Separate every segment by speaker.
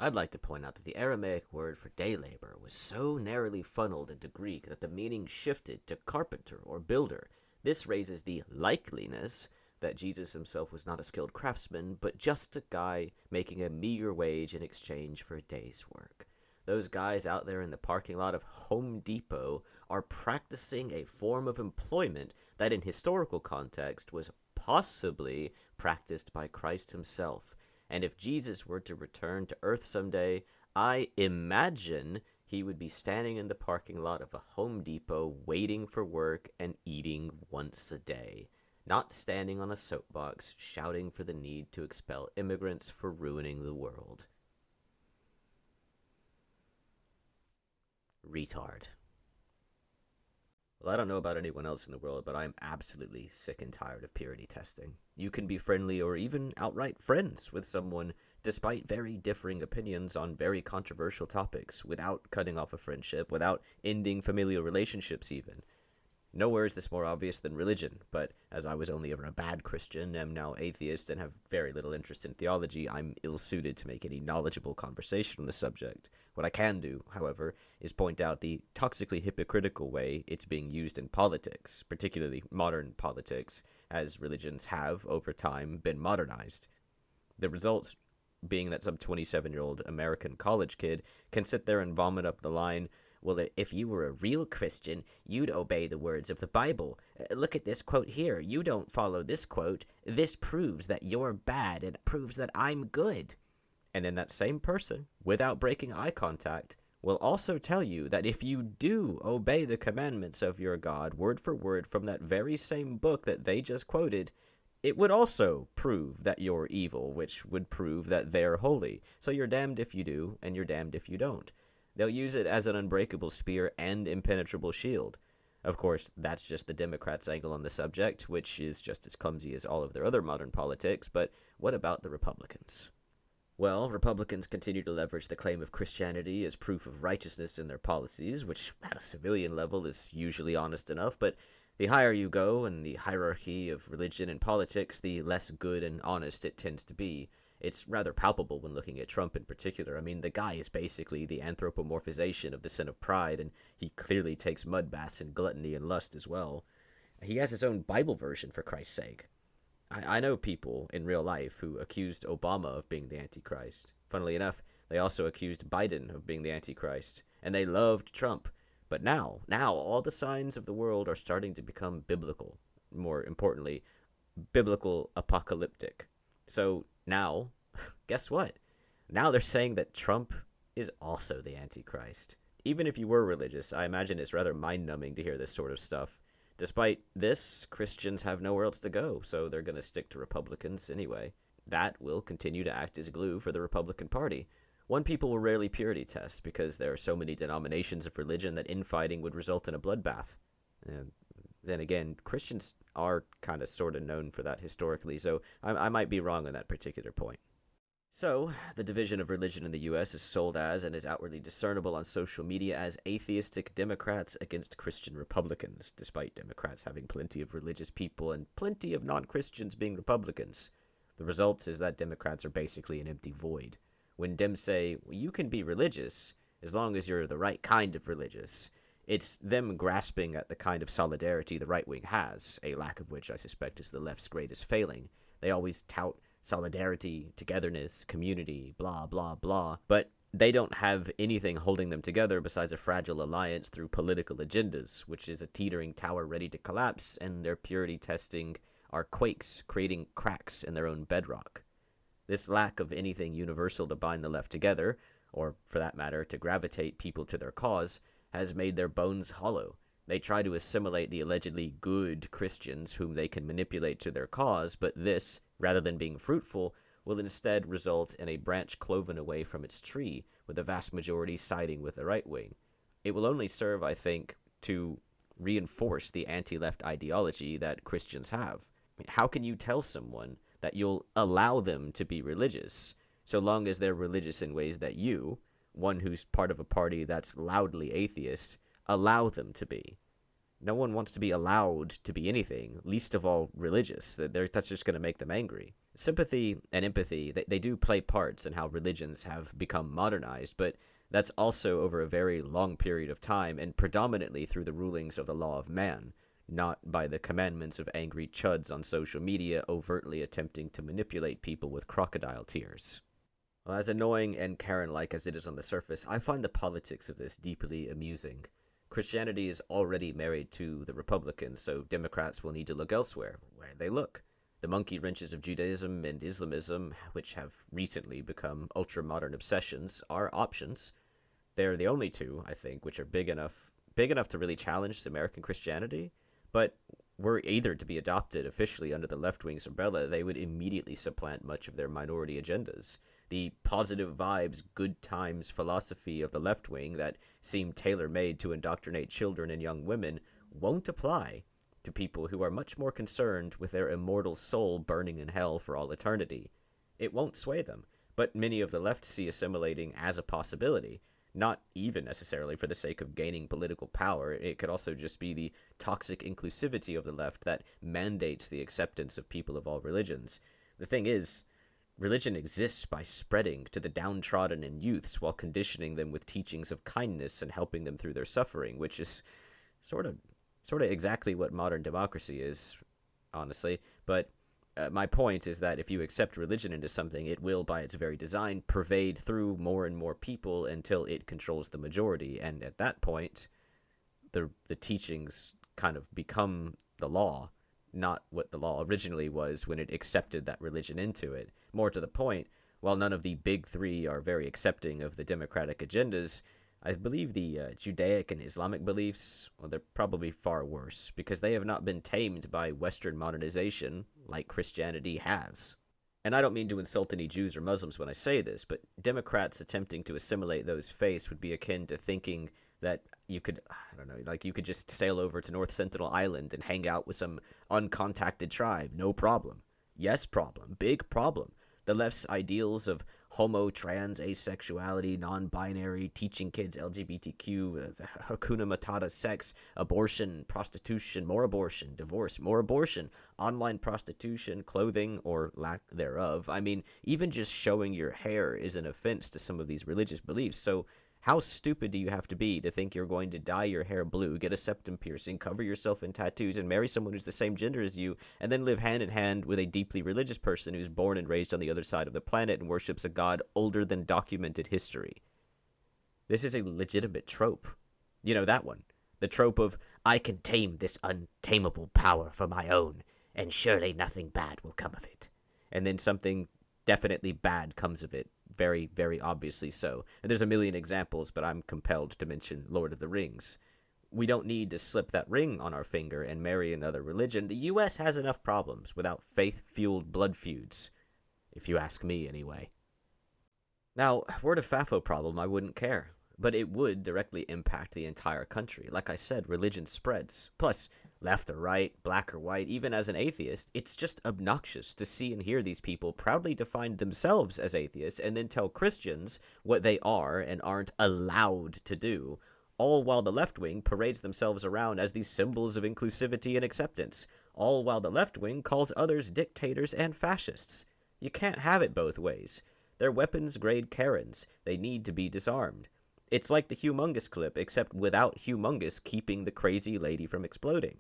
Speaker 1: I'd like to point out that the Aramaic word for day labor was so narrowly funneled into Greek that the meaning shifted to carpenter or builder. This raises the likeliness that Jesus himself was not a skilled craftsman, but just a guy making a meager wage in exchange for a day's work. Those guys out there in the parking lot of Home Depot are practicing a form of employment that in historical context was possibly practiced by Christ himself. And if Jesus were to return to earth someday, I imagine he would be standing in the parking lot of a Home Depot waiting for work and eating once a day, not standing on a soapbox shouting for the need to expel immigrants for ruining the world. Retard. Well, I don't know about anyone else in the world, but I'm absolutely sick and tired of purity testing. You can be friendly or even outright friends with someone despite very differing opinions on very controversial topics without cutting off a friendship, without ending familial relationships even. Nowhere is this more obvious than religion, but as I was only ever a bad Christian, am now atheist, and have very little interest in theology, I'm ill-suited to make any knowledgeable conversation on the subject. What I can do, however, is point out the toxically hypocritical way it's being used in politics, particularly modern politics, as religions have, over time, been modernized. The result being that some 27-year-old American college kid can sit there and vomit up the line, well, if you were a real Christian, you'd obey the words of the Bible. Look at this quote here. You don't follow this quote. This proves that you're bad. It proves that I'm good. And then that same person, without breaking eye contact, will also tell you that if you do obey the commandments of your God, word for word from that very same book that they just quoted, it would also prove that you're evil, which would prove that they're holy. So you're damned if you do, and you're damned if you don't. They'll use it as an unbreakable spear and impenetrable shield. Of course, that's just the Democrats' angle on the subject, which is just as clumsy as all of their other modern politics, but what about the Republicans? Well, Republicans continue to leverage the claim of Christianity as proof of righteousness in their policies, which at a civilian level is usually honest enough, but the higher you go in the hierarchy of religion and politics, the less good and honest it tends to be. It's rather palpable when looking at Trump in particular. I mean, the guy is basically the anthropomorphization of the sin of pride, and he clearly takes mud baths in gluttony and lust as well. He has his own Bible version, for Christ's sake. I know people in real life who accused Obama of being the Antichrist. Funnily enough, they also accused Biden of being the Antichrist, and they loved Trump. But now, all the signs of the world are starting to become biblical. More importantly, biblical apocalyptic. So now, guess what? Now they're saying that Trump is also the Antichrist. Even if you were religious, I imagine it's rather mind-numbing to hear this sort of stuff. Despite this, Christians have nowhere else to go, so they're going to stick to Republicans anyway. That will continue to act as glue for the Republican Party. One people will rarely purity test because there are so many denominations of religion that infighting would result in a bloodbath. And then again, Christians are kind of sort of known for that historically, so I might be wrong on that particular point. So, the division of religion in the US is sold as and is outwardly discernible on social media as atheistic Democrats against Christian Republicans, despite Democrats having plenty of religious people and plenty of non-Christians being Republicans. The result is that Democrats are basically an empty void. When Dems say, well, you can be religious as long as you're the right kind of religious, it's them grasping at the kind of solidarity the right wing has, a lack of which I suspect is the left's greatest failing. They always tout solidarity, togetherness, community, blah, blah, blah, but they don't have anything holding them together besides a fragile alliance through political agendas, which is a teetering tower ready to collapse, and their purity testing are quakes, creating cracks in their own bedrock. This lack of anything universal to bind the left together, or for that matter, to gravitate people to their cause, has made their bones hollow. They try to assimilate the allegedly good Christians whom they can manipulate to their cause, but this, rather than being fruitful, will instead result in a branch cloven away from its tree, with the vast majority siding with the right wing. It will only serve, I think, to reinforce the anti-left ideology that Christians have. I mean, how can you tell someone that you'll allow them to be religious, so long as they're religious in ways that you, one who's part of a party that's loudly atheist, allow them to be? No one wants to be allowed to be anything, least of all religious. That's just going to make them angry. Sympathy and empathy, they do play parts in how religions have become modernized, but that's also over a very long period of time and predominantly through the rulings of the law of man, not by the commandments of angry chuds on social media overtly attempting to manipulate people with crocodile tears. Well, as annoying and Karen-like as it is on the surface, I find the politics of this deeply amusing. Christianity is already married to the Republicans, so Democrats will need to look elsewhere. Where they look? The monkey wrenches of Judaism and Islamism, which have recently become ultra-modern obsessions, are options. They're the only two, I think, which are big enough to really challenge American Christianity, but were either to be adopted officially under the left wing's umbrella, they would immediately supplant much of their minority agendas. The positive vibes, good times philosophy of the left wing that seem tailor made to indoctrinate children and young women won't apply to people who are much more concerned with their immortal soul burning in hell for all eternity. It won't sway them, but many of the left see assimilating as a possibility, not even necessarily for the sake of gaining political power. It could also just be the toxic inclusivity of the left that mandates the acceptance of people of all religions. The thing is, religion exists by spreading to the downtrodden and youths while conditioning them with teachings of kindness and helping them through their suffering, which is sort of exactly what modern democracy is, honestly. But my point is that if you accept religion into something, it will, by its very design, pervade through more and more people until it controls the majority. And at that point, the teachings kind of become the law, not what the law originally was when it accepted that religion into it. More to the point, while none of the big three are very accepting of the democratic agendas, I believe the Judaic and Islamic beliefs, well, they're probably far worse because they have not been tamed by Western modernization like Christianity has. And I don't mean to insult any Jews or Muslims when I say this, but Democrats attempting to assimilate those faiths would be akin to thinking that you could, I don't know, like you could just sail over to North Sentinel Island and hang out with some uncontacted tribe. No problem. Yes, problem. Big problem. The left's ideals of homo, trans, asexuality, non-binary, teaching kids LGBTQ, Hakuna Matata sex, abortion, prostitution, more abortion, divorce, more abortion, online prostitution, clothing, or lack thereof. I mean, even just showing your hair is an offense to some of these religious beliefs. So how stupid do you have to be to think you're going to dye your hair blue, get a septum piercing, cover yourself in tattoos, and marry someone who's the same gender as you, and then live hand in hand with a deeply religious person who's born and raised on the other side of the planet and worships a god older than documented history? This is a legitimate trope. You know, that one. The trope of, I can tame this untamable power for my own, and surely nothing bad will come of it. And then something definitely bad comes of it. Very, very obviously so. And there's a million examples, but I'm compelled to mention Lord of the Rings. We don't need to slip that ring on our finger and marry another religion. The U.S. has enough problems without faith-fueled blood feuds, if you ask me anyway. Now, were it a FAFO problem, I wouldn't care. But it would directly impact the entire country. Like I said, religion spreads. Plus, left or right, black or white, even as an atheist, it's just obnoxious to see and hear these people proudly define themselves as atheists and then tell Christians what they are and aren't allowed to do, all while the left wing parades themselves around as these symbols of inclusivity and acceptance, all while the left wing calls others dictators and fascists. You can't have it both ways. They're weapons-grade Karens. They need to be disarmed. It's like the humongous clip, except without humongous keeping the crazy lady from exploding.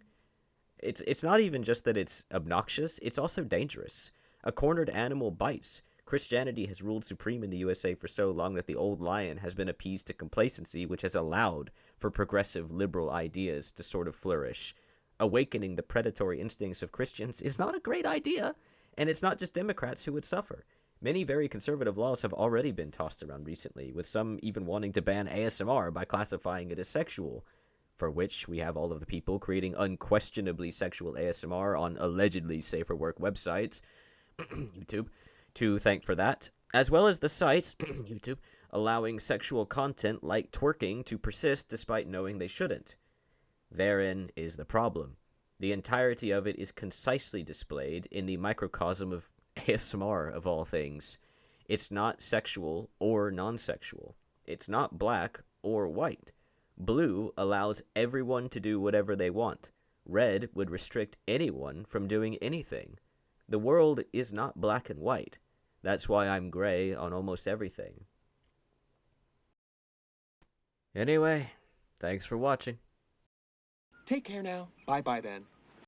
Speaker 1: It's not even just that it's obnoxious, it's also dangerous. A cornered animal bites. Christianity has ruled supreme in the USA for so long that the old lion has been appeased to complacency, which has allowed for progressive liberal ideas to sort of flourish. Awakening the predatory instincts of Christians is not a great idea, and it's not just Democrats who would suffer. Many very conservative laws have already been tossed around recently, with some even wanting to ban ASMR by classifying it as sexual, for which we have all of the people creating unquestionably sexual ASMR on allegedly safer work websites, YouTube, to thank for that, as well as the sites, YouTube, allowing sexual content like twerking to persist despite knowing they shouldn't. Therein is the problem. The entirety of it is concisely displayed in the microcosm of ASMR, of all things. It's not sexual or non-sexual. It's not black or white. Blue allows everyone to do whatever they want. Red would restrict anyone from doing anything. The world is not black and white. That's why I'm gray on almost everything. Anyway, thanks for watching.
Speaker 2: Take care now. Bye-bye then.